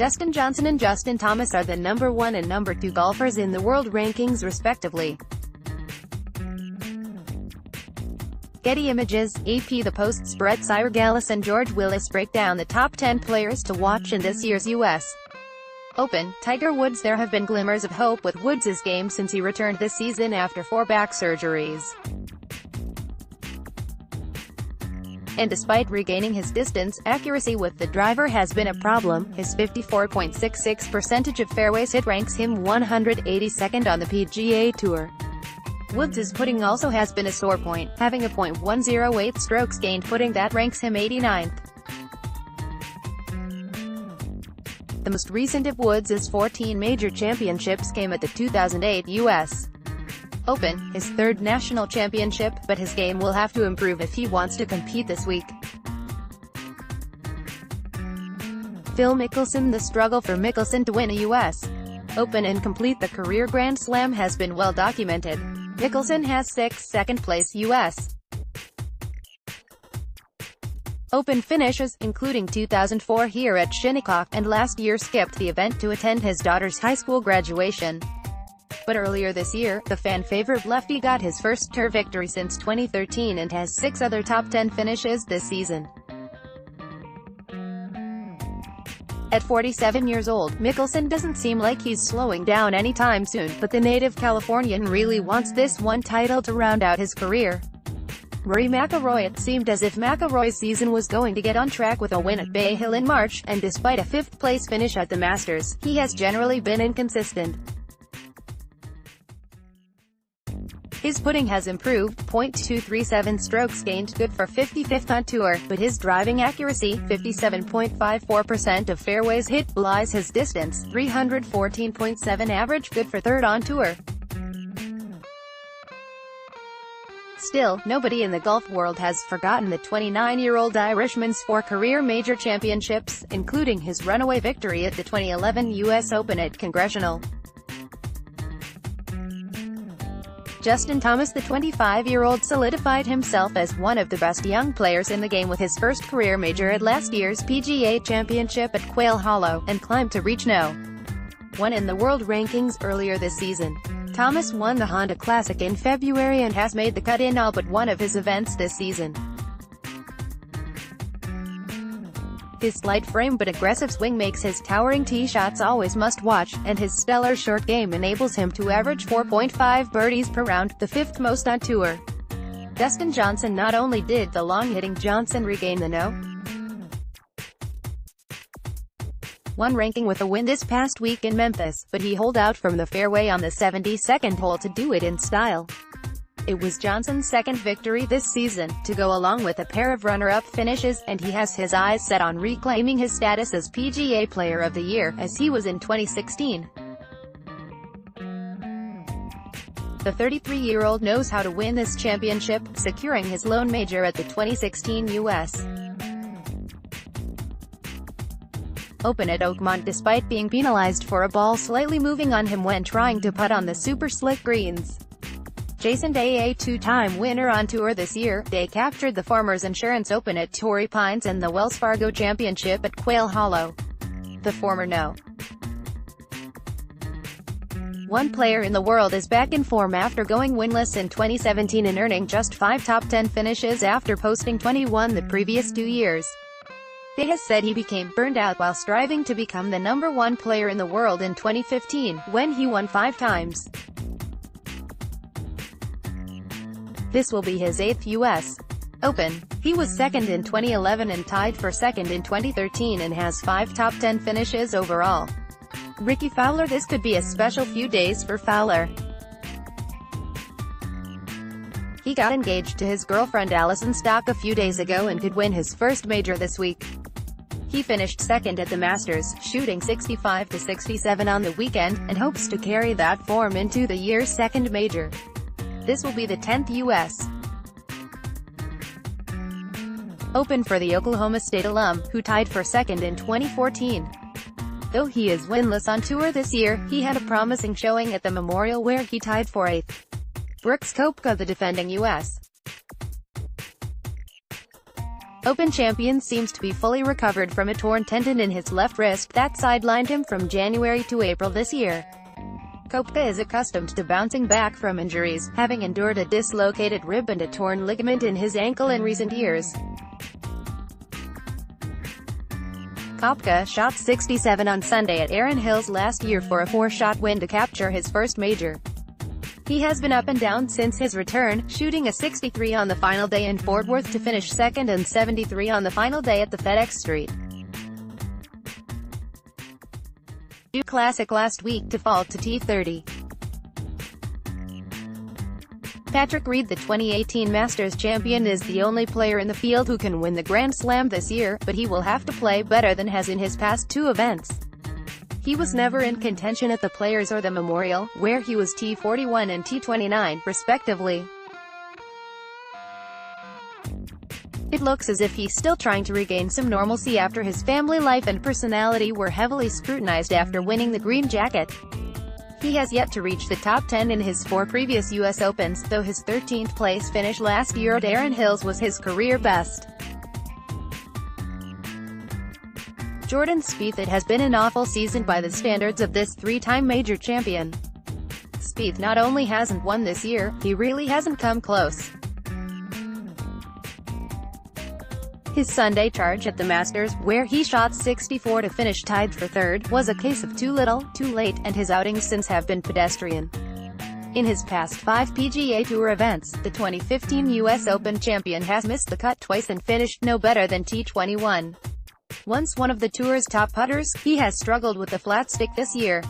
Dustin Johnson and Justin Thomas are the number 1 and number 2 golfers in the world rankings respectively. Getty Images, AP. The Post's Brett Cyrgalis and George Willis break down the top 10 players to watch in this year's U.S. Open. Tiger Woods. There have been glimmers of hope with Woods' game since he returned this season after 4 back surgeries. And despite regaining his distance, accuracy with the driver has been a problem. His 54.66% of fairways hit ranks him 182nd on the PGA Tour. Woods' putting also has been a sore point, having a .108 strokes gained putting that ranks him 89th. The most recent of Woods' 14 major championships came at the 2008 U.S. Open, his 3rd national championship, but his game will have to improve if he wants to compete this week. Phil Mickelson. The struggle for Mickelson to win a U.S. Open and complete the career Grand Slam has been well documented. Mickelson has 6 second-place U.S. Open finishes, including 2004 here at Shinnecock, and last year skipped the event to attend his daughter's high school graduation. But earlier this year, the fan-favorite lefty got his first tour victory since 2013 and has 6 other top 10 finishes this season. At 47 years old, Mickelson doesn't seem like he's slowing down anytime soon, but the native Californian really wants this one title to round out his career. Rory McIlroy. It seemed as if McIlroy's season was going to get on track with a win at Bay Hill in March, and despite a 5th-place finish at the Masters, he has generally been inconsistent. His putting has improved, .237 strokes gained, good for 55th on tour, but his driving accuracy, 57.54% of fairways hit, belies his distance, 314.7 average, good for 3rd on tour. Still, nobody in the golf world has forgotten the 29-year-old Irishman's 4 career major championships, including his runaway victory at the 2011 U.S. Open at Congressional. Justin Thomas. The 25-year-old solidified himself as one of the best young players in the game with his first career major at last year's PGA Championship at Quail Hollow, and climbed to reach No. 1 in the world rankings earlier this season. Thomas won the Honda Classic in February and has made the cut in all but one of his events this season. His slight frame but aggressive swing makes his towering tee shots always must-watch, and his stellar short game enables him to average 4.5 birdies per round, the 5th most on tour. Dustin Johnson. Not only did the long-hitting Johnson regain the No. 1 ranking with a win this past week in Memphis, but he holed out from the fairway on the 72nd hole to do it in style. It was Johnson's 2nd victory this season, to go along with a pair of runner-up finishes, and he has his eyes set on reclaiming his status as PGA Player of the Year, as he was in 2016. The 33-year-old knows how to win this championship, securing his lone major at the 2016 U.S. Open at Oakmont despite being penalized for a ball slightly moving on him when trying to putt on the super slick greens. Jason Day. A 2-time winner on tour this year, Day captured the Farmers Insurance Open at Torrey Pines and the Wells Fargo Championship at Quail Hollow. The former No. 1 player in the world is back in form after going winless in 2017 and earning just 5 top 10 finishes after posting 21 the previous 2 years. Day has said he became burned out while striving to become the number 1 player in the world in 2015, when he won 5 times. This will be his 8th U.S. Open. He was 2nd in 2011 and tied for 2nd in 2013 and has 5 top 10 finishes overall. Ricky Fowler. This could be a special few days for Fowler. He got engaged to his girlfriend Allison Stock a few days ago and could win his first major this week. He finished 2nd at the Masters, shooting 65-67 on the weekend, and hopes to carry that form into the year's 2nd major. This will be the 10th U.S. Open for the Oklahoma State alum, who tied for 2nd in 2014. Though he is winless on tour this year, he had a promising showing at the Memorial where he tied for 8th. Brooks Koepka. The defending U.S. Open champion seems to be fully recovered from a torn tendon in his left wrist that sidelined him from January to April this year. Koepka is accustomed to bouncing back from injuries, having endured a dislocated rib and a torn ligament in his ankle in recent years. Koepka shot 67 on Sunday at Erin Hills last year for a 4-shot win to capture his first major. He has been up and down since his return, shooting a 63 on the final day in Fort Worth to finish second and 73 on the final day at the FedEx Street Classic last week to fall to T30. Patrick Reed, the 2018 Masters champion, is the only player in the field who can win the Grand Slam this year, but he will have to play better than has in his past 2 events. He was never in contention at the Players or the Memorial, where he was T41 and T29, respectively. It looks as if he's still trying to regain some normalcy after his family life and personality were heavily scrutinized after winning the green jacket. He has yet to reach the top 10 in his 4 previous U.S. Opens, though his 13th place finish last year at Erin Hills was his career best. Jordan Spieth: it has been an awful season by the standards of this 3-time major champion. Spieth not only hasn't won this year, he really hasn't come close. His Sunday charge at the Masters, where he shot 64 to finish tied for third, was a case of too little, too late, and his outings since have been pedestrian. In his past 5 PGA Tour events, the 2015 U.S. Open champion has missed the cut twice and finished no better than T21. Once one of the tour's top putters, he has struggled with the flat stick this year.